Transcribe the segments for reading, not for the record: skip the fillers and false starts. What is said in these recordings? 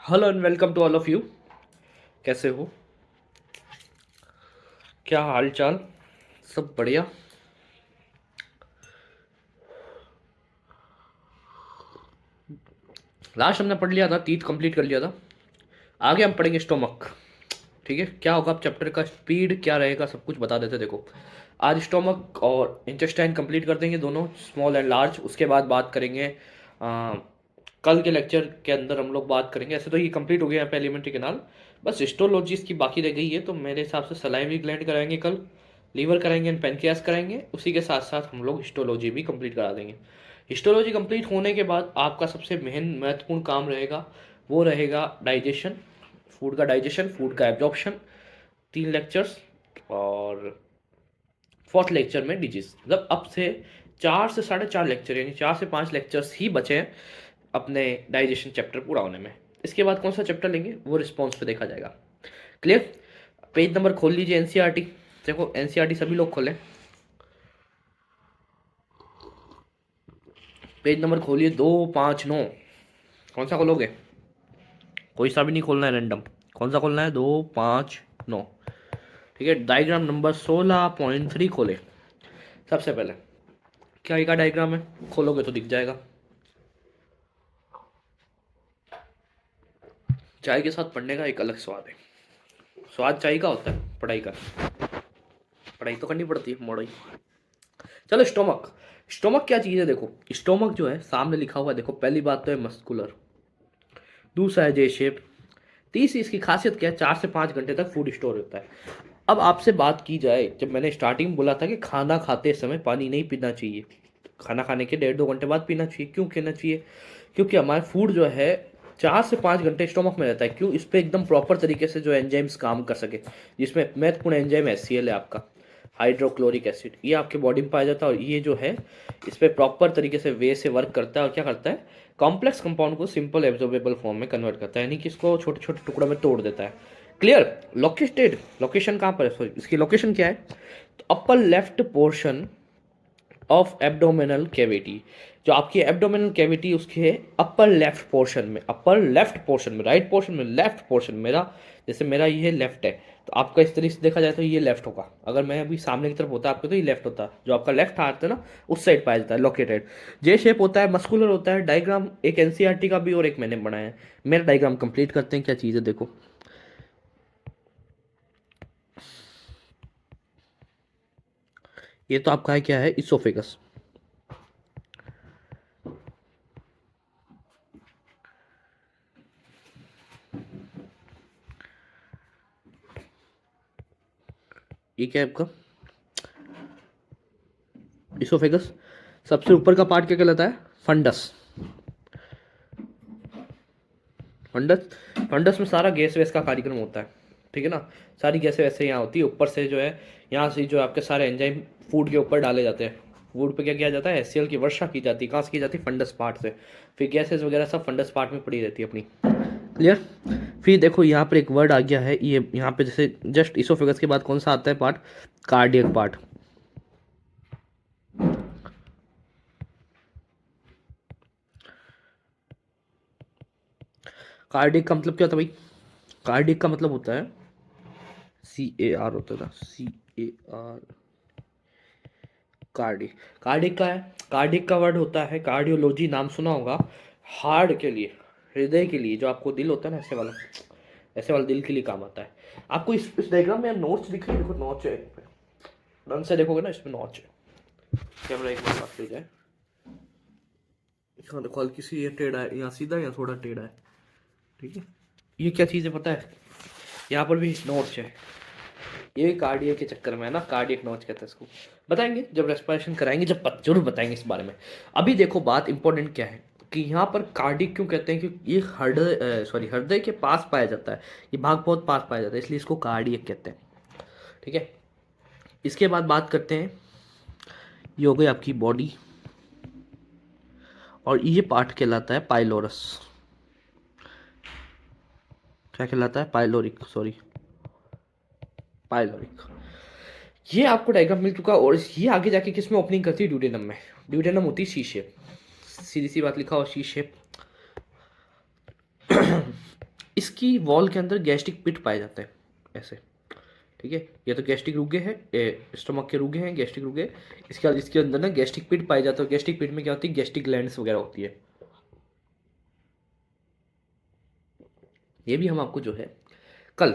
Hello and welcome to all of you. कैसे हो? क्या हाल चाल? सब बढ़िया। लास्ट हमने पढ़ लिया था, टीथ कंप्लीट कर लिया था। आगे हम पढ़ेंगे स्टोमक। ठीक है, क्या होगा अब चैप्टर का स्पीड क्या रहेगा सब कुछ बता देते। देखो, आज स्टोमक और इंटेस्टाइन कंप्लीट कर देंगे दोनों, स्मॉल एंड लार्ज। उसके बाद बात करेंगे कल के लेक्चर के अंदर हम लोग बात करेंगे। ऐसे तो ये कंप्लीट हो गया यहाँ पे एलिमेंट्री कैनाल, बस हिस्टोलॉजी इसकी बाकी रह गई है। तो मेरे हिसाब से सलाइवरी ग्लैंड कराएंगे कल, लीवर कराएंगे एंड पेनक्रियास कराएंगे। उसी के साथ साथ हम लोग हिस्टोलॉजी भी कंप्लीट करा देंगे। हिस्टोलॉजी कंप्लीट होने के बाद आपका सबसे मेन महत्वपूर्ण काम रहेगा, वो रहेगा डाइजेशन, फूड का डाइजेशन, फूड का एब्जॉर्प्शन। 3 लेक्चर्स, और फोर्थ लेक्चर में डिजीज। मतलब अब से 4 से 4.5 लेक्चर, यानी 4 से 5 लेक्चर्स ही बचे हैं अपने डाइजेशन चैप्टर पूरा होने में। इसके बाद कौन सा चैप्टर लेंगे वो रिस्पॉन्स पे देखा जाएगा। क्लियर? पेज नंबर खोल लीजिए एनसीईआरटी। देखो एनसीईआरटी सभी लोग खोलें। पेज नंबर खोलिए 259। कौन सा खोलोगे? कोई सा भी नहीं खोलना है, रैंडम। कौन सा खोलना है? 259। ठीक है, डायग्राम नंबर 16.3 खोले। सबसे पहले क्या का डायग्राम है, खोलोगे तो दिख जाएगा। चाय के साथ पढ़ने का एक अलग स्वाद है। स्वाद चाय का होता है पढ़ाई का। पढ़ाई तो करनी पड़ती है मोड़ाई। चलो स्टोमक। स्टोमक क्या चीज़ है? देखो स्टोमक जो है सामने लिखा हुआ है। देखो पहली बात तो है मस्कुलर, दूसरा है जे शेप, तीसरी इसकी खासियत क्या है, 4 से 5 घंटे तक फूड स्टोर होता है। अब आपसे बात की जाए, जब मैंने स्टार्टिंग में बोला था कि खाना खाते समय पानी नहीं पीना चाहिए, खाना खाने के 1.5-2 घंटे बाद पीना चाहिए। क्यों पीना चाहिए? क्योंकि हमारा फूड जो है 4 से 5 घंटे स्टोमक में रहता है। क्यों? इस पर एकदम प्रॉपर तरीके से जो एंजाइम्स काम कर सके, जिसमें महत्वपूर्ण एंजाइम HCl है आपका, हाइड्रोक्लोरिक एसिड। ये आपके बॉडी में पाया जाता है और ये जो है इस पर प्रॉपर तरीके से वे से वर्क करता है। और क्या करता है, कॉम्प्लेक्स कंपाउंड को सिंपल एब्जॉर्बेबल फॉर्म में कन्वर्ट करता है, यानी कि इसको छोटे छोटे टुकड़ों में तोड़ देता है। क्लियर? लोकेटेड, लोकेशन कहाँ पर है, सॉरी इसकी लोकेशन क्या है, तो upper left portion of abdominal cavity. जो आपकी एब्डोमिनल कैविटी उसके अपर लेफ्ट पोर्शन में, अपर लेफ्ट पोर्शन में, राइट पोर्शन में, लेफ्ट पोर्शन। मेरा जैसे मेरा ये लेफ्ट है, तो आपका इस तरीके से देखा जाए तो ये लेफ्ट होगा। अगर मैं अभी सामने की तरफ होता आपके तो ये लेफ्ट होता। जो आपका लेफ्ट हाथ है ना, उस साइड पाया जाता है लोकेटेड। जे शेप होता है, मस्कुलर होता है। डायग्राम एक एनसीईआरटी का भी और एक मैंने बनाया है। मेरा डायग्राम कंप्लीट करते हैं। क्या चीज़ है देखो, ये तो आपका है, क्या है, इसोफेगस। ये क्या है आपका इसोफेगस। सबसे ऊपर का पार्ट क्या कहलाता है? फंडस। फंडस, फंडस में सारा गैस वैस का कार्यक्रम होता है। ठीक है ना, सारी गैसें वैसे यहाँ होती है। ऊपर से जो है, यहाँ से जो आपके सारे एंजाइम फूड के ऊपर डाले जाते हैं। फूड पे क्या किया जाता है, HCl की वर्षा की जाती है। कहाँ से की जाती है? फंडस पार्ट से। फिर गैसेस वगैरह सब फंडस पार्ट में पड़ी रहती है अपनी। क्लियर? फिर देखो यहाँ पर एक वर्ड आ गया है, ये यहाँ पे जैसे जस्ट इसोफेगस के बाद कौन सा आता है पार्ट? Cardiac part. कार्डिक का मतलब क्या होता है भाई? कार्डिक का मतलब होता है CAR, होता है ना, CAR, कार्डिक। कार्डिक का है, कार्डिक का वर्ड होता है कार्डियोलॉजी, नाम सुना होगा। हार्ट के लिए, हृदय के लिए, जो आपको दिल होता है ना, ऐसे वाला दिल के लिए काम आता है। आपको इस डायग्राम में नोट्स दिख रही है? देखो नोच है, ढंग से देखोगे ना, इसमें नोच है। कैमरा एक बार पास ले जाए। हाँ देखो, हल्की सी ये टेढ़ा है, यहाँ सीधा, यहाँ थोड़ा टेढ़ा है। ठीक है, ये क्या चीज़ है पता है? यहाँ पर भी नोच है। ये कार्डियक के चक्कर में है ना, कार्डियक नॉच कहते हैं इसको। बताएंगे जब रेस्पिरेशन कराएंगे, जब जरूर बताएंगे इस बारे में। अभी देखो बात इंपॉर्टेंट क्या है, कि यहाँ पर कार्डियक क्यों कहते हैं, क्योंकि ये हृदय, सॉरी, हृदय के पास पाया जाता है। ये भाग बहुत पास पाया जाता है, इसलिए इसको कार्डियक कहते हैं। ठीक है, इसके बाद बात करते हैं, ये हो गई आपकी बॉडी, और ये पार्ट कहलाता है पाइलोरस। क्या कहलाता है? Pyloric, sorry, pyloric. ये आपको डायग्राम मिल चुका, और ये आगे जाके किस में ओपनिंग करती है? ड्यूडेनम में। ड्यूडेनम होती है सी शेप, सीधी सी बात, लिखा हो सी शेप। इसकी वॉल के अंदर गैस्ट्रिक पिट पाए जाते हैं ऐसे, ठीक है। ये तो गैस्ट्रिक रुगे हैं, स्टमक के रुगे हैं, गैस्ट्रिक रुगे। इसके बाद इसके अंदर ना गैस्ट्रिक पिट पाए जाते हैं। गैस्ट्रिक पिट में क्या होती है, गैस्ट्रिक ग्लैंड्स वगैरह होती है। ये भी हम आपको जो है कल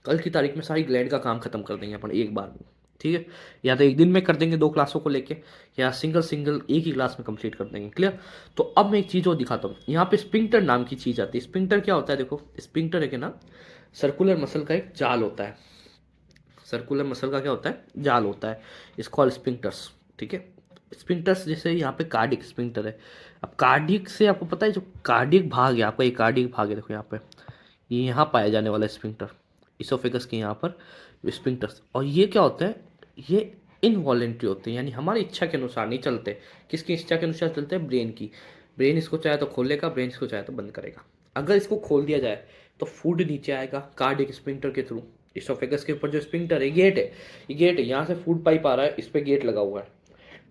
कल की तारीख में सारी ग्लैंड का काम खत्म कर देंगे अपन एक बार में, ठीक है। या तो एक दिन में कर देंगे 2 क्लासों को लेके, या सिंगल सिंगल एक ही क्लास में कंप्लीट कर देंगे, क्लियर। तो अब मैं एक चीज़ और दिखाता हूँ। यहाँ पे स्पिंक्टर नाम की चीज़ आती है। स्पिंक्टर क्या होता है, देखो स्पिंक्टर है कि ना, सर्कुलर मसल का एक जाल होता है। सर्कुलर मसल का क्या होता है, जाल होता है। इस कॉल स्पिंक्टर्स, ठीक है। स्पिंक्टर्स जैसे यहाँ पे कार्डिक स्पिंक्टर है। अब कार्डिक से आपको पता है, जो कार्डिक भाग है आपका, ये कार्डिक भाग है, देखो यहाँ पे, ये यहाँ पाया जाने वाला स्पिंक्टर, इसोफेगस के यहाँ पर स्पिंक्टर्स। और ये क्या होता है, ये इनवॉलेंट्री होते हैं, यानी हमारी इच्छा के अनुसार नहीं चलते। किसकी इच्छा के अनुसार चलते हैं, ब्रेन की। ब्रेन इसको चाहे तो खोलेगा, ब्रेन इसको चाहे तो बंद करेगा। अगर इसको खोल दिया जाए तो फूड नीचे आएगा कार्डिक स्पिंक्टर के थ्रू। इसोफेगस के ऊपर जो स्पिंक्टर है, गेट है, ये गेट है, यहाँ से फूड पाइप आ रहा है, इस पर गेट लगा हुआ है।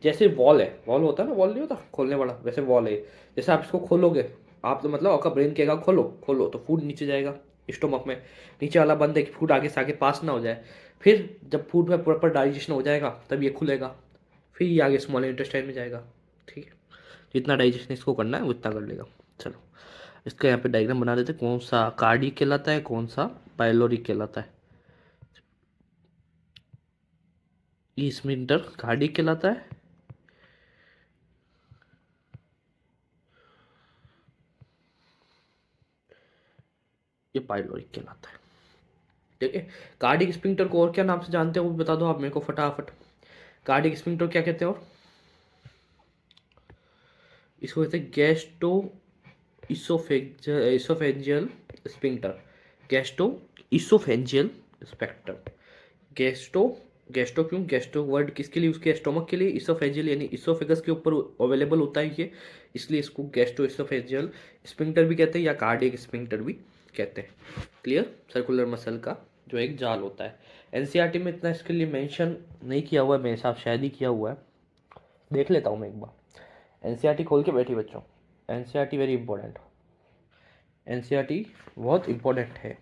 जैसे वॉल है, वॉल होता है ना, वॉल नहीं होता खोलने वाला, वैसे वॉल है। जैसे आप इसको खोलोगे, आप तो मतलब आपका ब्रेन कहेगा खोलो खोलो, तो फूड नीचे जाएगा स्टोमक में। नीचे वाला बंद है कि फूड आगे से आगे पास ना हो जाए। फिर जब फूड में प्रॉपर डाइजेशन हो जाएगा तब ये खुलेगा, फिर ये आगे स्मॉल इंटेस्टाइन में जाएगा, ठीक है। जितना डाइजेशन इसको करना है वो इतना कर लेगा। चलो इसका यहाँ पे डायग्राम बना देते, कौन सा कार्डिक कहलाता है, कौन सा पाइलोरिक कहलाता है। ये स्पिंक्टर कार्डिक कहलाता है, ये पाइलोरिक कहलाता है, ठीक है। कार्डिक स्पिंक्टर को और क्या नाम से जानते हैं वो भी बता दो आप मेरे को फटाफट। कार्डिक स्पिंक्टर क्या कहते हैं, और इसको कहते हैं gastro oesophageal sphincter. Gastro oesophageal sphincter. Gastro, gastro क्यों, गैस्ट्रो वर्ड किसके लिए, उसके स्टोमक के लिए। इसोफेजियल यानी इसोफेगस के ऊपर अवेलेबल होता है ये, इसलिए इसको गैस्ट्रो इसोफेजियल स्पिंक्टर भी कहते हैं, या कार्डियक स्पिंक्टर भी कहते हैं, क्लियर। सर्कुलर मसल का जो एक जाल होता है। एनसीईआरटी में इतना इसके लिए मेंशन नहीं किया हुआ है, मेरे हिसाब शायद ही किया हुआ है, देख लेता हूँ मैं एक बार। एनसीईआरटी खोल के बैठी बच्चों, एनसीईआरटी वेरी इंपॉर्टेंट, एनसीईआरटी बहुत इंपॉर्टेंट है।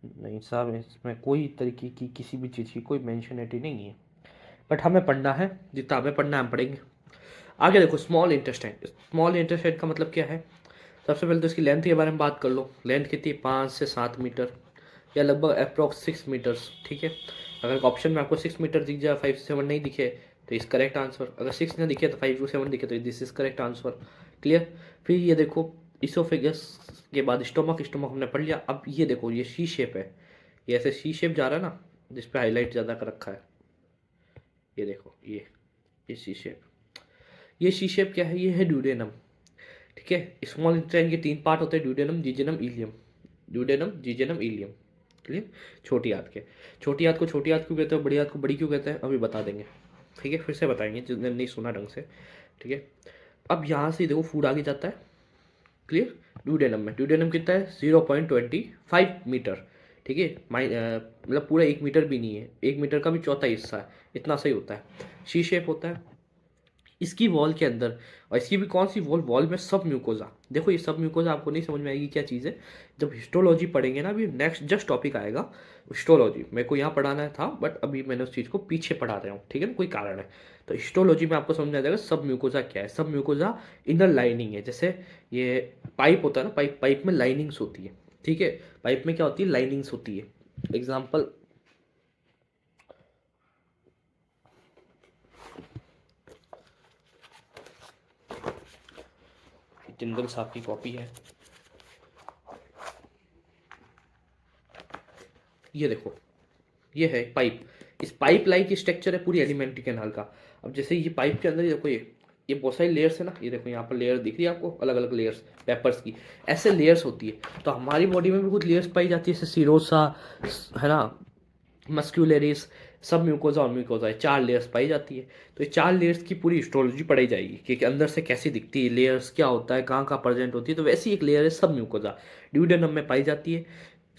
नहीं साहब, इसमें कोई तरीके की किसी भी चीज़ की कोई मेंशनिटी नहीं है, बट हमें पढ़ना है, जितना हमें पढ़ना है हम पढ़ेंगे। आगे देखो स्मॉल इंटेस्टाइन। स्मॉल इंटेस्टाइन का मतलब क्या है, सबसे पहले तो इसकी लेंथ के बारे में बात कर लो। लेंथ कितनी, 5 से 7 मीटर, या लगभग अप्रॉक्स 6 मीटर्स, ठीक है। अगर ऑप्शन में आपको 6 मीटर दिख जाए, 5 से 7 नहीं दिखे तो इस करेक्ट आंसर। अगर 6 ना दिखे तो 5 to 7 दिखे तो this is correct answer, clear. फिर ये देखो इसोफेगस के बाद स्टोमक, स्टोमक हमने पढ़ लिया। अब ये देखो ये सी शेप है, ये ऐसे सी शेप जा रहा है ना, जिस पे हाईलाइट ज़्यादा कर रखा है, ये देखो ये सी शेप। ये सी शेप क्या है, ये है ड्यूडेनम, ठीक है। स्मॉल इंटेस्टाइन के 3 पार्ट होते हैं, duodenum, jejunum, ileum. Duodenum, jejunum, ileum, clear. छोटी आंत के, छोटी आंत को छोटी आंत क्यों कहते हैं, बड़ी आंत को बड़ी क्यों कहते हैं, अभी बता देंगे, ठीक है। फिर से बताएंगे जिसने नहीं सुना ढंग से, ठीक है। अब यहाँ से देखो फूड आगे जाता है, क्लियर। ड्यूडेनम में, ड्यूडेनम कितना है, 0.25 मीटर, ठीक है। मतलब पूरा 1 मीटर भी नहीं है, 1 मीटर का भी चौथा हिस्सा है, इतना सही होता है। सी शेप होता है इसकी वॉल के अंदर। और इसकी भी कौन सी वॉल, वॉल में सब म्यूकोजा। देखो ये सब म्यूकोजा आपको नहीं समझ में आएगी क्या चीज़ है, जब हिस्टोलॉजी पढ़ेंगे ना, अभी नेक्स्ट जस्ट टॉपिक आएगा हिस्टोलॉजी। मेरे को यहाँ पढ़ाना था बट अभी मैंने उस चीज़ को पीछे पढ़ा रहा हूँ, ठीक है ना, कोई कारण है। तो हिस्टोलॉजी में आपको समझ में आ जाएगा सब म्यूकोजा क्या है। सब म्यूकोजा इनर लाइनिंग है, जैसे ये पाइप होता है ना, पाइप, पाइप में लाइनिंग्स होती है, ठीक है। पाइप में क्या होती है, लाइनिंग्स होती है। एग्जाम्पल, जिंदल साहब की कॉपी है, ये देखो ये है पाइप। इस पाइप लाइक स्ट्रक्चर है पूरी एलिमेंट्री कैनाल का। अब जैसे ये पाइप के अंदर ये देखो, ये बहुत सारी लेयर्स है ना, ये देखो यहाँ पर लेयर दिख रही है आपको, अलग अलग लेयर्स पेपर्स की, ऐसे लेयर्स होती है। तो हमारी बॉडी में भी कुछ लेयर्स पाई जाती है, जैसे सीरोसा है ना, मस्क्यूलरिस, सब म्यूकोजा और म्यूकोजा, 4 लेयर्स पाई जाती है। तो ये 4 लेयर्स की पूरी हिस्टोलॉजी पढ़ाई जाएगी कि अंदर से कैसी दिखती है, लेयर्स क्या होता है, कहाँ कहाँ प्रेजेंट होती है। तो वैसी एक लेयर है सब म्यूकोजा, ड्यूडेनम में पाई जाती है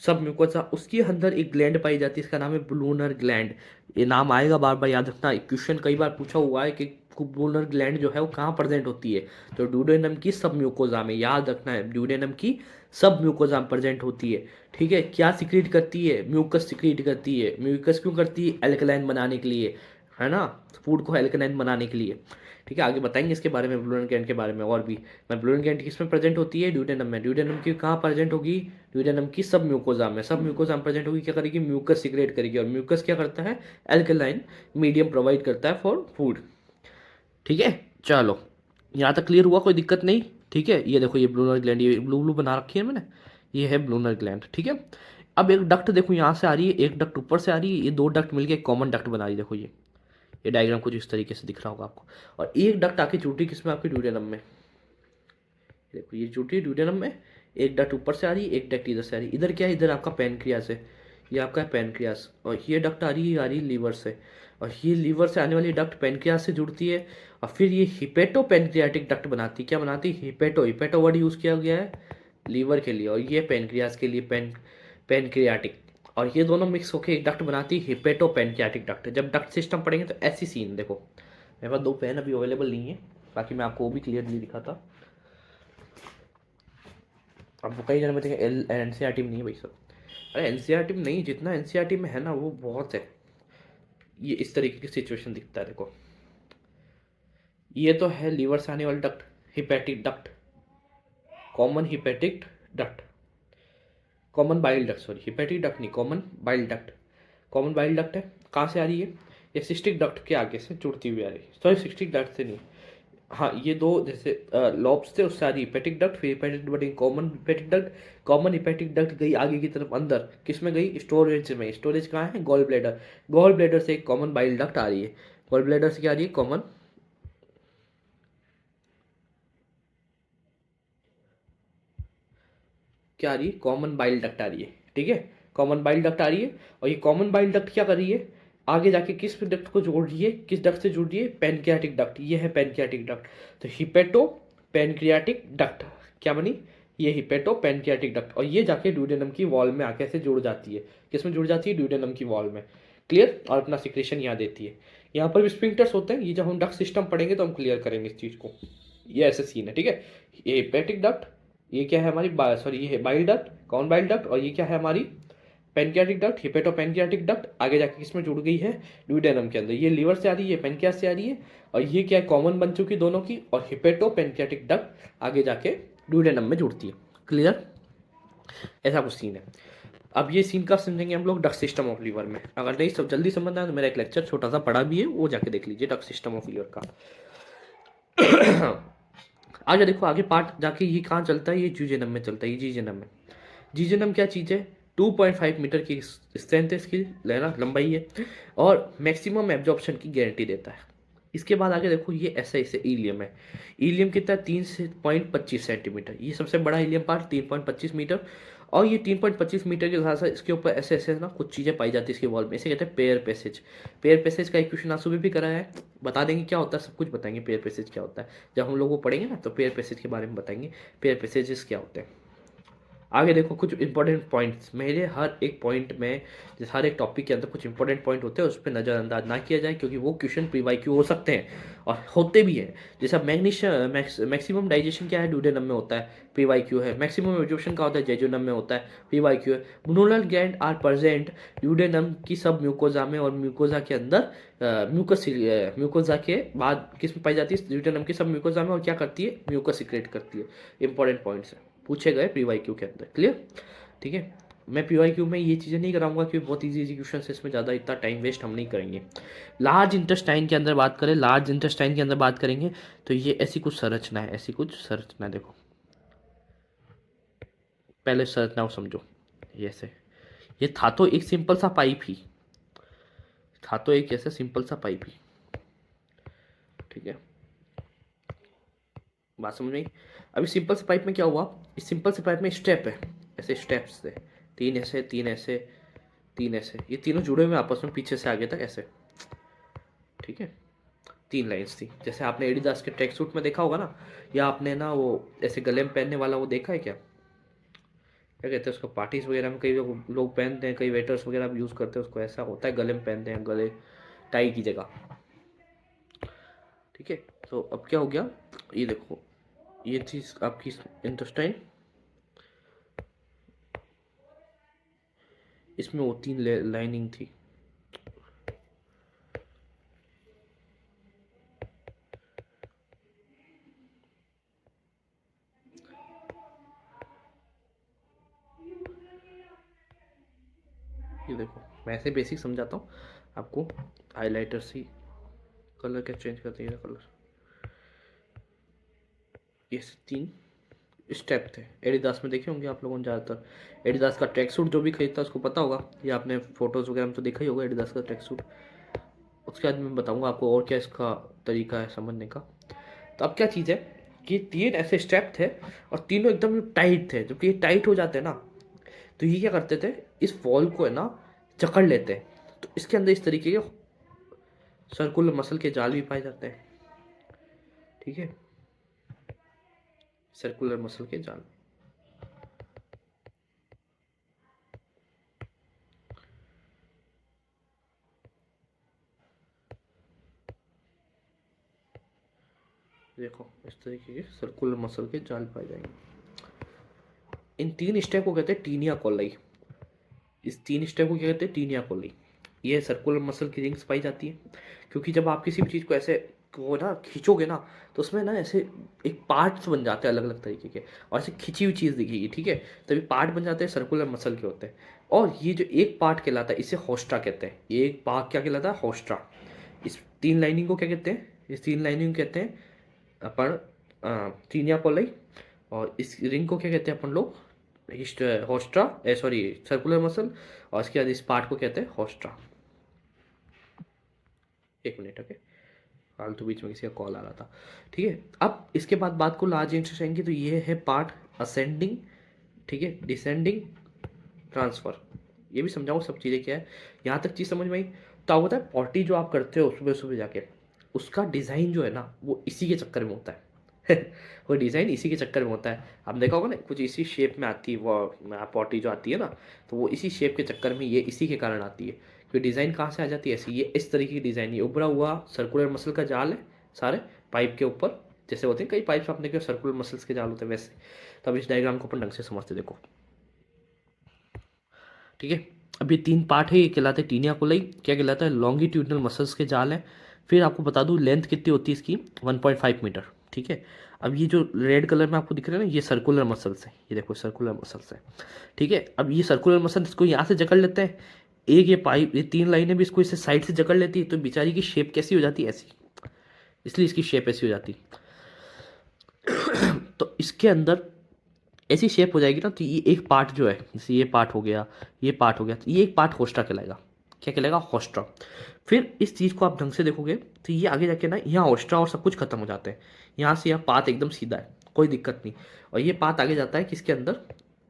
सब म्यूकोजा। उसके अंदर एक ग्लैंड पाई जाती है, इसका नाम है ब्लूनर ग्लैंड। ये नाम आएगा बार बार, याद रखना, क्वेश्चन कई बार पूछा हुआ है कि स्कूपुलर ग्लैंड जो है वो कहाँ प्रेजेंट होती है, तो ड्यूडेनम की सब म्यूकोजा में, याद रखना है ड्यूडेनम की सब म्यूकोजा में प्रेजेंट होती है। ठीक है, क्या सिक्रीट करती है, म्यूकस सिक्रीट करती है। म्यूकस क्यों करती है, एल्कलाइन बनाने के लिए, है ना, फूड को एल्कलाइन बनाने के लिए। ठीक है, आगे बताएंगे इसके बारे में, ब्लूरन ग्लैंड के बारे में और भी। मैं ब्लूरन ग्लैंड किस में प्रेजेंट होती है, ड्यूडेनम में। ड्यूडेनम की कहाँ प्रेजेंट होगी, ड्यूडेनम की सब म्यूकोजा में, सब म्यूकोजा में प्रेजेंट होगी। क्या करेगी, म्यूकस सिक्रेट करेगी, और म्यूकस क्या करता है, एल्कलाइन मीडियम प्रोवाइड करता है फॉर फूड। ठीक है, चलो यहाँ तक क्लियर हुआ, कोई दिक्कत नहीं। ठीक है, ये देखो ये ब्लूनर ग्लैंड, ये ब्लू ब्लू बना रखी है मैंने, ये है ब्लूनर ग्लैंड। ठीक है, अब एक डक्ट देखो यहाँ से आ रही है, एक डक्ट ऊपर से आ रही है, ये दो डक्ट मिलके एक कॉमन डक्ट बना रही है। देखो ये डायग्राम कुछ इस तरीके से दिख रहा होगा आपको। और एक डक्ट आके जुड़ रही किसमें, आपके ड्यूडेनम में। देखो ये जुड़ रही है ड्यूडेनम में, एक डक्ट ऊपर से आ रही है, एक डक्ट इधर से आ रही है। इधर क्या है, इधर आपका पैनक्रियास है, ये आपका है पैनक्रियास। और ये डक्ट आ रही है लीवर से, और ये लीवर से आने वाली डक्ट पैनक्रियास से जुड़ती है, और फिर ये हिपेटो पैनक्रियाटिक डक्ट बनाती है। क्या बनाती है, हिपेटो, हिपेटो वर्ड यूज़ किया गया है लीवर के लिए, और ये पैनक्रियास के लिए पैनक्रियाटिक। और ये दोनों मिक्स होकर एक डक्ट बनाती है हिपेटो पैनक्रियाटिक डक्ट। जब डक्ट सिस्टम पढ़ेंगे तो ऐसी सीन देखो, मेरे पास दो पेन अभी अवेलेबल नहीं है, बाकी मैं आपको वो भी क्लियरली दिखाता। अब वो कई जन में देखें एन सी आर टी में नहीं है भाई साहब, अरे एन सी आर टी में नहीं, जितना एन सी आर टी में है ना वो बहुत है। ये इस तरीके की सिचुएशन दिखता है देखो, ये तो है लीवर से आने वाली duct, hepatic duct, common hepatic duct, common bile duct, sorry hepatic duct नहीं, common bile duct. Common bile duct है, कहाँ से आ रही है, ये सिस्टिक डक्ट के आगे से जुड़ती हुई आ रही है, सॉरी सिस्टिक डक्ट से नहीं, हाँ ये दो जैसे लॉब्स थे उससे आ रही हिपैटिक डक्ट, फिर hepatic duct common hepatic duct. Common hepatic duct गई आगे की तरफ अंदर, किस में गई, स्टोरेज में। स्टोरेज कहाँ है, गॉल ब्लैडर, गॉल ब्लैडर से एक कॉमन बाइल डक्ट आ रही है, गॉल ब्लैडर से क्या आ रही है, कॉमन, क्या आ रही है, कॉमन बाइल डक्ट आ रही है। ठीक है, कॉमन बाइल डक्ट आ रही है, और ये कॉमन बाइल डक्ट क्या कर रही है, आगे जाके किस डक्ट को जोड़ रही है, किस डक्ट से जुड़ रही है, पैनक्रियाटिक डक्ट, ये है पैनक्रियाटिक डक्ट। तो हिपेटो पैनक्रियाटिक डक्ट क्या बनी, ये हिपेटो पैनक्रियाटिक डक्ट, और ये जाके ड्यूडेनम की वॉल में आके से जुड़ जाती है, किसमें जुड़ जाती है, ड्यूडेनम की वॉल में। क्लियर, और अपना सिक्रेशन यहाँ देती है। यहाँ पर भी स्फिंक्टर्स होते हैं, ये जब हम डक्ट सिस्टम पढ़ेंगे तो हम क्लियर करेंगे इस चीज़ को। ये ऐसे सीन है। ठीक है, ये हिपेटिक डक्ट, ये क्या है हमारी, सॉरी ये है बाइल डक्ट, कौन बाइल डक्ट, और ये क्या है हमारी pancreatic duct, hepato pancreatic duct, आगे जाके किसमें जुड़ गई है, ड्यूडेनम के अंदर। ये लीवर से आ रही है, पैनक्रियास से आ रही है, और ये क्या है, कॉमन बन चुकी दोनों की, और हिपेटो पैनक्रियाटिक डक्ट आगे जाके ड्यूडेनम में जुड़ती है। क्लियर, ऐसा कुछ सीन है। अब ये सीन कब समझेंगे हम लोग, डक्ट सिस्टम ऑफ लीवर में। अगर नहीं सब जल्दी समझना है तो मेरा एक लेक्चर छोटा सा पड़ा भी है, वो जाके देख लीजिए, डक्ट सिस्टम ऑफ लीवर का। आगे देखो, आगे पार्ट जाके ये कहाँ चलता है, ये जीजेनम में चलता है, ये जीजेनम में। जीजेनम क्या चीज़ है, 2.5 मीटर की स्ट्रेंथ है इसकी, लेना लंबाई है, और मैक्सिमम एब्जॉर्प्शन की गारंटी देता है। इसके बाद आगे देखो, ये ऐसा इसे ईलियम है। ईलियम कितना है, 3.25 सेंटीमीटर, ये सबसे बड़ा ईलियम पार्ट 3.25 मीटर। और ये 3.25 मीटर के साथ साथ इसके ऊपर ऐसे ऐसे ना कुछ चीज़ें पाई जाती है इसके वॉल में, इसे कहते हैं पेयर पैसेज। पेयर पैसेज का इक्वेशन आज सुबह भी कराया है, बता देंगे क्या होता है, सब कुछ बताएंगे पेयर पैसेज क्या होता है। जब हम लोग वो पढ़ेंगे ना तो पेयर पैसेज के बारे में बताएंगे, पेयर पैसेजेस क्या होते हैं। आगे देखो, कुछ इंपॉर्टेंट पॉइंट्स, मेरे हर एक पॉइंट में, जैसे हर एक टॉपिक के अंदर कुछ इंपॉर्टेंट पॉइंट होते हैं, उस पर नज़रअंदाज ना किया जाए, क्योंकि वो क्वेश्चन प्री वाई क्यू हो सकते हैं और होते भी हैं। जैसे मैग्नीशियम मैक्सिमम डाइजेशन क्या है, ड्यूडेनम में होता है, पी वाई क्यू है। मैक्सिमम एब्जॉर्प्शन का होता है, जेजुनम में होता है, पी वाई क्यू है। ब्लूनर ग्लैंड आर प्रेजेंट ड्यूडेनम की सब म्यूकोजा में, और म्यूकोजा के अंदर म्यूकस, म्यूकोजा के बाद किस में पाई जाती है, ड्यूडेनम की सब म्यूकोजा में, और क्या करती है, म्यूकस सिक्रेट करती है। इंपॉर्टेंट पॉइंट्स है, पूछे गए पी वाई क्यू के अंदर। क्लियर, ठीक है। मैं पी वाई क्यू में ये चीज़ें नहीं कराऊंगा क्योंकि बहुत इजी इजी क्वेश्चन है, इसमें ज़्यादा इतना टाइम वेस्ट हम नहीं करेंगे। लार्ज इंटेस्टाइन के अंदर बात करें, लार्ज इंटेस्टाइन के अंदर बात करेंगे तो ये ऐसी कुछ संरचना है, ऐसी कुछ संरचना है। देखो पहले संरचना को समझो, ये ऐसे, ये था तो एक सिंपल सा पाइप ही, था तो एक ऐसा सिंपल सा पाइप ही। ठीक है, बात समझ में आई? अभी सिंपल से पाइप में क्या हुआ, इस सिंपल से पाइप में स्टेप है, ऐसे स्टेप्स थे, तीन ऐसे, तीन ऐसे, तीन ऐसे, ये तीनों जुड़े हुए आपस में पीछे से आगे तक ऐसे। ठीक है, तीन लाइंस थी, जैसे आपने एडिडास के ट्रैक सूट में देखा होगा ना, या आपने ना वो ऐसे गले में पहनने वाला वो देखा है क्या, क्या कहते हैं उसको, पार्टीज वगैरह में कई लोग पहनते हैं, कई वेटर्स वगैरह भी यूज़ करते हैं उसको, ऐसा होता है गले में पहनते हैं, गले टाई की जगह। ठीक है। तो अब क्या हो गया, ये देखो, ये थी आपकी इंटेस्टाइन, इसमें वो 3 लाइनिंग थी। ये देखो, मैं ऐसे बेसिक समझाता हूँ आपको। हाइलाइटर से कलर क्या चेंज करते हैं, कलर, ये 3 स्टेप थे। एडिदास में देखे होंगे आप लोगों ने ज़्यादातर, एडिदास का ट्रैक सूट जो भी खरीदता है उसको पता होगा, ये आपने फोटोज़ वगैरह में तो देखा ही होगा एडिदास का ट्रैक सूट। उसके बाद मैं बताऊंगा आपको और क्या इसका तरीका है समझने का। तो अब क्या चीज़ है कि 3 ऐसे स्टेप थे और तीनों एकदम टाइट थे। जबकि ये टाइट हो जाते हैं ना, तो ये क्या करते थे, इस वॉल को है ना जकड़ लेते हैं। तो इसके अंदर इस तरीके के सर्कुलर मसल के जाल भी पाए जाते हैं। ठीक है, सर्कुलर मसल के जाल। देखो, इस तरीके के सर्कुलर मसल के जाल पाए जाएंगे। इन 3 स्टेप को कहते हैं टीनिया कोलाई। इस 3 स्टेप को क्या कहते हैं, टीनिया कोलाई। ये सर्कुलर मसल की रिंग्स पाई जाती है, क्योंकि जब आप किसी भी चीज़ को ऐसे को ना खींचोगे ना, तो उसमें ना ऐसे एक पार्ट्स बन जाते हैं अलग अलग तरीके के, और ऐसे खिंची हुई चीज़ दिखेगी। ठीक है, तभी पार्ट बन जाते हैं, सर्कुलर मसल के होते हैं। और ये जो एक पार्ट कहलाता है इसे होस्ट्रा कहते हैं। ये एक भाग क्या कहलाता है, होस्ट्रा। इस 3 लाइनिंग को क्या कहते हैं, इस 3 लाइनिंग को कहते हैं अपन टीनिया कोलाई। और इस रिंग को क्या कहते हैं अपन लोग, होस्ट्रा, सॉरी सर्कुलर मसल। और इसके बाद इस पार्ट को कहते हैं होस्ट्रा। 1 मिनट, ओके, फालतू बीच में किसी का कॉल आ रहा था। ठीक है, अब इसके बाद बात को लार्ज इंटरेस्ट आएंगे, तो ये है पार्ट असेंडिंग, ठीक है, डिसेंडिंग, ट्रांसफर। ये भी समझाऊँ सब चीज़ें क्या है, यहाँ तक चीज़ समझ में आई। तो आप बताए पॉटी जो आप करते हो सुबह सुबह जाके, उसका डिज़ाइन जो है ना वो इसी के चक्कर में होता है। वो डिज़ाइन इसी के चक्कर में होता है। आपने देखा होगा ना, कुछ इसी शेप में आती है वो पॉटी जो आती है ना, तो वो इसी शेप के चक्कर में, ये इसी के कारण आती है। क्योंकि डिज़ाइन कहाँ से आ जाती है ऐसी, ये इस तरीके की डिज़ाइन, ये उभरा हुआ सर्कुलर मसल का जाल है सारे पाइप के ऊपर। जैसे होते हैं कई पाइप्स आपने क्या सर्कुलर मसल्स के जाल होते हैं वैसे। तो अब इस डायग्राम को अपन ढंग से समझते देखो। ठीक है, अब ये 3 पार्ट है, ये कहलाते हैं टीनिया कोलाई। क्या कहलाता है, लॉन्गिट्यूडनल मसल्स के जाल हैं। फिर आपको बता दूं लेंथ कितनी होती है इसकी, 1.5 मीटर। ठीक है, अब ये जो रेड कलर में आपको दिख रहा है ना, ये सर्कुलर मसल्स है, ये देखो सर्कुलर मसल्स है। ठीक है, अब ये सर्कुलर मसल इसको यहाँ से जकड़ लेते हैं, एक ये पाइप, ये 3 लाइनें भी इसको इसे साइड से जकड़ लेती है, तो बेचारी की शेप कैसी हो जाती है, ऐसी। इसलिए इसकी शेप ऐसी हो जाती। तो इसके अंदर ऐसी शेप हो जाएगी ना, तो ये एक पार्ट जो है, जैसे ये पार्ट हो गया, ये पार्ट हो गया, तो ये एक पार्ट होस्ट्रा कहलाएगा। क्या कहलाएगा, होस्ट्रा। फिर इस चीज़ को आप ढंग से देखोगे तो ये आगे जाके ना, यहाँ होस्ट्रा और सब कुछ खत्म हो जाते हैं। यहाँ से यहाँ पाथ एकदम सीधा है, कोई दिक्कत नहीं। और ये पाथ आगे जाता है किसके अंदर,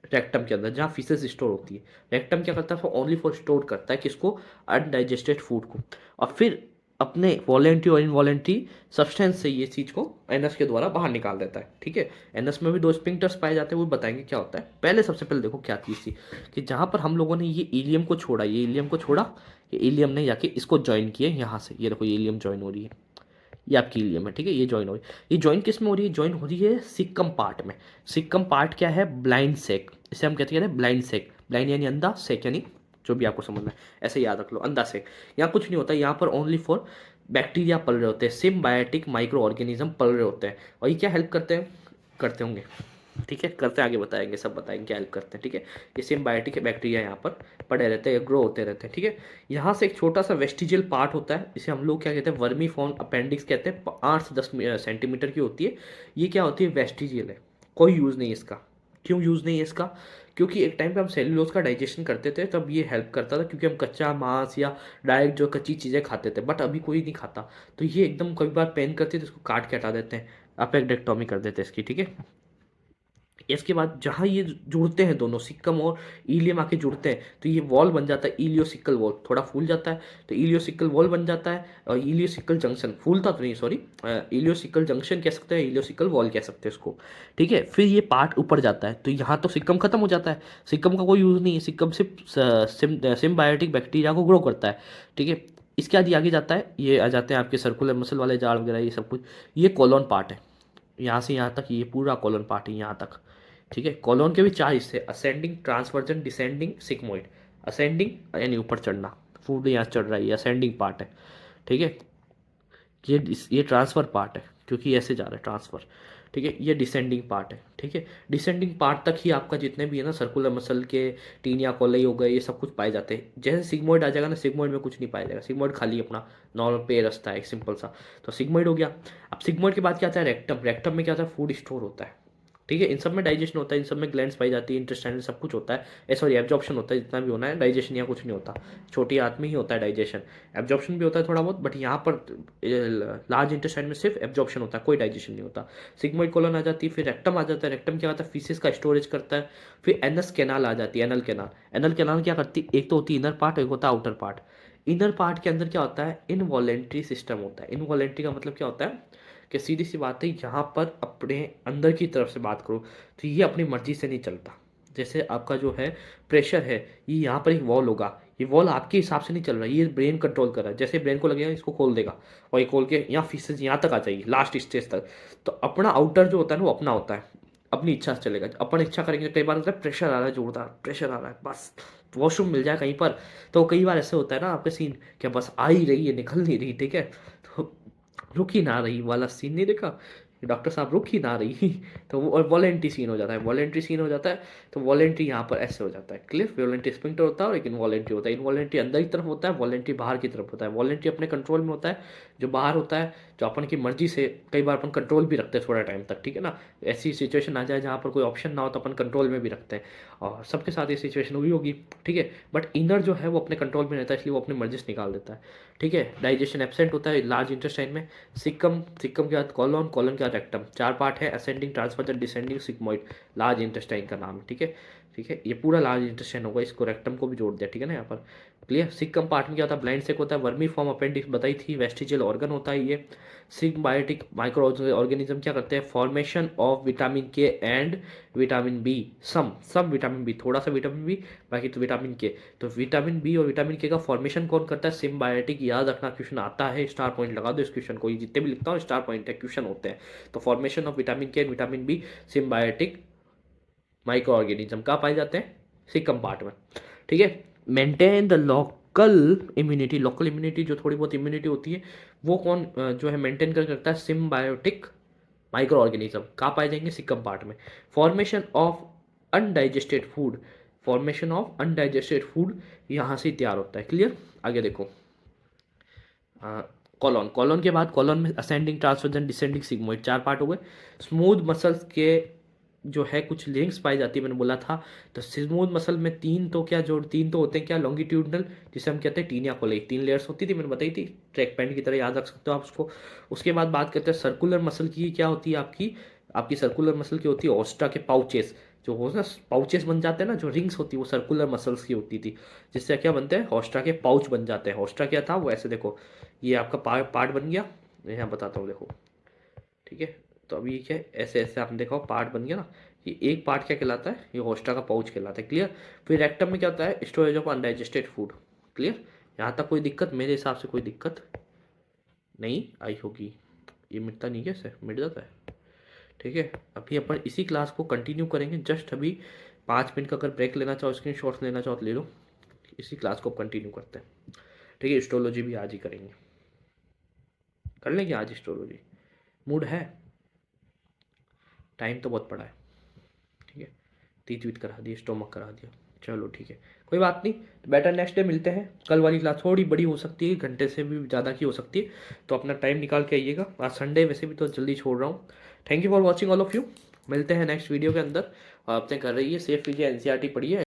रेक्टम के अंदर, जहाँ फीसेस स्टोर होती है। रेक्टम क्या करता है, ओनली फॉर स्टोर करता है किसको, अनडाइजेस्टेड फूड को। और फिर अपने वॉलेंट्री और इनवॉलेंट्री सब्सटेंस से ये चीज़ को एनएस के द्वारा बाहर निकाल देता है। ठीक है, एनएस में भी 2 स्पिंक्टर्स पाए जाते हैं, वो बताएंगे क्या होता है। पहले सबसे पहले देखो क्या चीज़ थी, कि जहाँ पर हम लोगों ने ये इलियम को छोड़ा, ये इलियम को छोड़ा, ये इलियम ने जाके इसको ज्वाइन किया यहाँ से, ये देखो ये इलियम ज्वाइन हो रही है, ये आपकी इलियम है। ठीक है, ये ज्वाइन हो रही है। ये ज्वाइन किस में हो रही है, ज्वाइन हो रही है सिक्कम पार्ट में। सिक्कम पार्ट क्या है, ब्लाइंड सेक, इसे हम कहते हैं ब्लाइंड सेक। ब्लाइंड यानी अंधा, सेक यानी जो भी आपको समझना है, ऐसे याद रख लो, अंधा सेक। यहाँ कुछ नहीं होता, यहाँ पर ओनली फॉर बैक्टीरिया पल रहे होते हैं, सिम्बायोटिक माइक्रो ऑर्गेनिज्म पल रहे होते हैं। और ये क्या हेल्प करते हैं, करते होंगे, ठीक है, करते आगे बताएंगे, सब बताएंगे क्या हेल्प करते हैं। ठीक है, ये सिम्बायोटिक बैक्टीरिया यहाँ पर पड़े रहते हैं, ग्रो होते रहते हैं। ठीक है, यहाँ से एक छोटा सा वेस्टिजियल पार्ट होता है, इसे हम लोग क्या कहते हैं, वर्मी फॉर्म अपेंडिक्स कहते हैं, 8 से 10 सेंटीमीटर की होती है। ये क्या होती है, वेस्टिजियल है, कोई यूज़ नहीं है इसका। क्यों यूज़ नहीं है इसका, क्योंकि एक टाइम पे हम सेल्यूलोज का डाइजेशन करते थे, तब ये हेल्प करता था, क्योंकि हम कच्चा मांस या डायरेक्ट जो कच्ची चीज़ें खाते थे, बट अभी कोई नहीं खाता। तो ये एकदम कई बार पेन करती है तो इसको काट के हटा देते हैं, अपेक्डेक्टोमी कर देते हैं इसकी। ठीक है, इसके बाद जहाँ ये जुड़ते हैं दोनों सिक्कम और इलियम आके जुड़ते हैं, तो ये वॉल बन जाता है इलियोसिकल वॉल, थोड़ा फूल जाता है तो इलियोसिकल वॉल बन जाता है। और इलियोसिकल जंक्शन, फूलता तो नहीं, सॉरी, इलियोसिकल जंक्शन कह सकते हैं, इलियोसिकल वॉल कह सकते हैं इसको। ठीक है, फिर ये पार्ट ऊपर जाता है, तो यहाँ तो सिक्कम खत्म हो जाता है, सिक्कम का कोई यूज़ नहीं है, सिक्कम सिर्फ सिम्बायोटिक बैक्टीरिया को ग्रो करता है। ठीक है, इसके बाद ये आगे जाता है, ये आ जाते हैं आपके सर्कुलर मसल वाले जाड़ वगैरह ये सब कुछ। ये कॉलोन पार्ट है, यहाँ से यहाँ तक ये पूरा कॉलोन पार्ट है यहाँ तक, ठीक है। कॉलोन के भी 4 हिस्से, ascending, transversion, descending, sigmoid. Ascending यानी ऊपर चढ़ना, फूड यहाँ चढ़ रहा है, ये असेंडिंग पार्ट है, ठीक है। ये ट्रांसफर पार्ट है क्योंकि ऐसे जा रहा है ट्रांसफर, ठीक है। ये डिसेंडिंग पार्ट है, ठीक है। डिसेंडिंग पार्ट तक ही आपका जितने भी है ना सर्कुलर मसल के टीनिया कोलाई हो गए ये सब कुछ पाए जाते हैं। जैसे सिग्मोइड आ जाएगा ना, सिग्मोइड में कुछ नहीं पाया जाएगा, सिग्मोइड खाली अपना नॉर्मल पे रास्ता है एक सिंपल सा, तो सिग्मोइड हो गया। अब सिग्मोइड के बाद क्या आता है, रेक्टम। रेक्टम में क्या होता है, फूड स्टोर होता है, ठीक है। इन सब में डाइजेशन होता है, इन सब में ग्लैंड्स पाई जाती है, इंटेस्टाइन सब कुछ होता है, सॉरी एब्जॉर्प्शन होता है, जितना भी होना है, डाइजेशन यहाँ कुछ नहीं होता, छोटी आंत में ही होता है डाइजेशन। एब्जॉर्प्शन भी होता है थोड़ा बहुत, बट यहाँ पर लार्ज इंटेस्टाइन में सिर्फ एब्जॉर्प्शन होता है, कोई डाइजेशन नहीं होता। सिग्मोइड कोलन आ जाती है, फिर रेक्टम आ जाता है। रेक्टम क्या होता है, फीसिस का स्टोरेज करता है। फिर एनस कैनाल आ जाती है, एनल कैनाल। एनल कैनाल क्या करती है, एक तो होती है इनर पार्ट, एक होता है आउटर पार्ट। इनर पार्ट के अंदर क्या होता है, इनवॉलेंट्री सिस्टम होता है। इनवॉलेंट्री का मतलब क्या होता है कि सीधी सी बात है, यहाँ पर अपने अंदर की तरफ से बात करो तो ये अपनी मर्जी से नहीं चलता। जैसे आपका जो है प्रेशर है, ये यहाँ पर एक वॉल होगा, ये वॉल आपके हिसाब से नहीं चल रहा है, ये ब्रेन कंट्रोल कर रहा है। जैसे ब्रेन को लगेगा इसको खोल देगा, और ये खोल के यहाँ फीसेस यहाँ तक आ जाएगी लास्ट स्टेज तक। तो अपना आउटर जो होता है ना वो अपना होता है, अपनी इच्छा से चलेगा। अपन इच्छा करेंगे, कई बार होता है प्रेशर आ रहा है, जोरदार प्रेशर आ रहा है, बस वॉशरूम मिल जाए कहीं पर, तो कई बार ऐसे होता है ना आपके सीन, क्या बस आ ही रही है निकल नहीं रही, ठीक है, तो रुक ही ना रही वाला सीन नहीं देखा, डॉक्टर साहब रुक ही ना रही तो वो वॉलेंट्री सीन हो जाता है, वॉलेंट्री सीन हो जाता है। तो वॉलेंट्री यहाँ पर ऐसे हो जाता है, क्लियर। वॉलेंट्री स्पिंक्टर होता है और एक इनवॉलेंट्री होता है। इनवॉलेंट्री अंदर की तरफ होता है, वॉलेंट्री बाहर की तरफ होता है। वॉलेंट्री अपने कंट्रोल में होता है, जो बाहर होता है जो अपन की मर्जी से, कई बार अपन कंट्रोल भी रखते हैं थोड़ा टाइम तक, ठीक है ना। ऐसी सिचुएशन आ जाए जहाँ पर कोई ऑप्शन ना हो तो अपन कंट्रोल में भी रखते हैं, और सबके साथ ये सिचुएशन हुई होगी, ठीक है। बट इनर जो है वो अपने कंट्रोल में रहता है, इसलिए वो अपनी मर्जी से निकाल देता है, ठीक है। डाइजेशन एब्सेंट होता है लार्ज इंटेस्टाइन में। सिक्कम, सिक्कम के बाद कॉलोन, कॉलोन के बाद रेक्टम, 4 पार्ट है, ascending, transversion, descending, sigmoid. Large intestine का नाम है, ठीक है, ठीक है। ये पूरा लार्ज इंटेस्टाइन होगा, इसको रेक्टम को भी जोड़ दिया, ठीक है ना यहाँ पर, क्लियर। सिक्कम पार्ट में क्या होता है, ब्लाइंड सेक होता है, वर्मी फॉर्म अपेंडिक्स बताई थी, वेस्टिजियल ऑर्गन होता है ये। सिम्बायोटिक माइक्रो ऑर्गेनिज्म क्या करते हैं, formation of vitamin K and vitamin B, some vitamin B, थोड़ा सा विटामिन बी, बाकी तो विटामिन के। तो विटामिन बी और विटामिन के का फॉर्मेशन कौन करता है, सिम्बायोटिक। याद रखना, क्वेश्चन आता है, स्टार पॉइंट लगा दो इस क्वेश्चन को, जितने भी लिखता हूँ स्टार पॉइंट है, क्वेश्चन होते हैं। तो formation of vitamin K and vitamin B, symbiotic micro organism कहाँ पाए जाते हैं, सिक्कम पार्ट में, ठीक है। Maintain the local immunity, local immunity जो थोड़ी बहुत इम्यूनिटी होती है वो कौन जो है मेंटेन कर करता है, सिम्बायोटिक माइक्रो ऑर्गेनिज्म कहाँ पाए जाएंगे, सिक्कम पार्ट में। Formation of undigested food, formation of undigested food यहाँ से तैयार होता है, क्लियर। आगे देखो, कॉलोन, कॉलोन के बाद कॉलोन में ascending, transversion, descending, sigmoid, 4 part हो गए। स्मूथ मसल्स के जो है कुछ लिंक्स पाई जाती है, मैंने बोला था। तो स्मूथ मसल में तीन तो होते हैं क्या, लॉन्गिट्यूडनल, जिसे हम कहते हैं टीनिया कोलाई, 3 लेयर्स होती थी, मैंने बताई थी, ट्रैक पैंट की तरह याद रख सकते हो आप उसको। उसके बाद बात करते हैं सर्कुलर मसल की, क्या होती है आपकी, आपकी सर्कुलर मसल की होती है ओस्टा के पाउचेस, जो हो ना पाउचेस बन जाते हैं ना, जो रिंग्स होती है वो सर्कुलर मसल्स की होती थी, जिससे क्या बनते हैं, होस्टा के पाउच बन जाते हैं। होस्टा क्या था, वो ऐसे देखो, ये आपका पार्ट बन गया, यहाँ बताता हूँ देखो, ठीक है। तो अभी क्या है, ऐसे ऐसे आपने देखा पार्ट बन गया ना, ये एक पार्ट क्या कहलाता है, ये होस्टा का पाउच कहलाता है, क्लियर। फिर रेक्टम में क्या होता है, storage of undigested food, clear. यहाँ तक कोई दिक्कत, मेरे हिसाब से कोई दिक्कत नहीं आई होगी, ये मिटता नहीं कैसे, मिट जाता है, ठीक है। अभी अपन इसी क्लास को कंटिन्यू करेंगे, जस्ट अभी 5 मिनट का अगर ब्रेक लेना चाहो, स्क्रीन शॉट्स लेना चाहो तो ले लो, इसी क्लास को कंटिन्यू करते हैं, ठीक है। एस्ट्रोलॉजी भी आज ही करेंगे, कर लेंगे आज एस्ट्रोलॉजी, मूड है, टाइम तो बहुत पड़ा है, ठीक है। तीत वीत करा दिए, स्टोमक करा दिया, चलो ठीक है, कोई बात नहीं। तो बेटर नेक्स्ट डे मिलते हैं। कल वाली क्लास थोड़ी बड़ी हो सकती है, घंटे से भी ज़्यादा की हो सकती है, तो अपना टाइम निकाल के आइएगा। आज संडे वैसे भी तो जल्दी छोड़ रहा हूँ। Thank you for watching all of you, मिलते हैं नेक्स्ट वीडियो के अंदर। और अपने कर रही है सेफ कीजिए, एनसीईआरटी पढ़िए।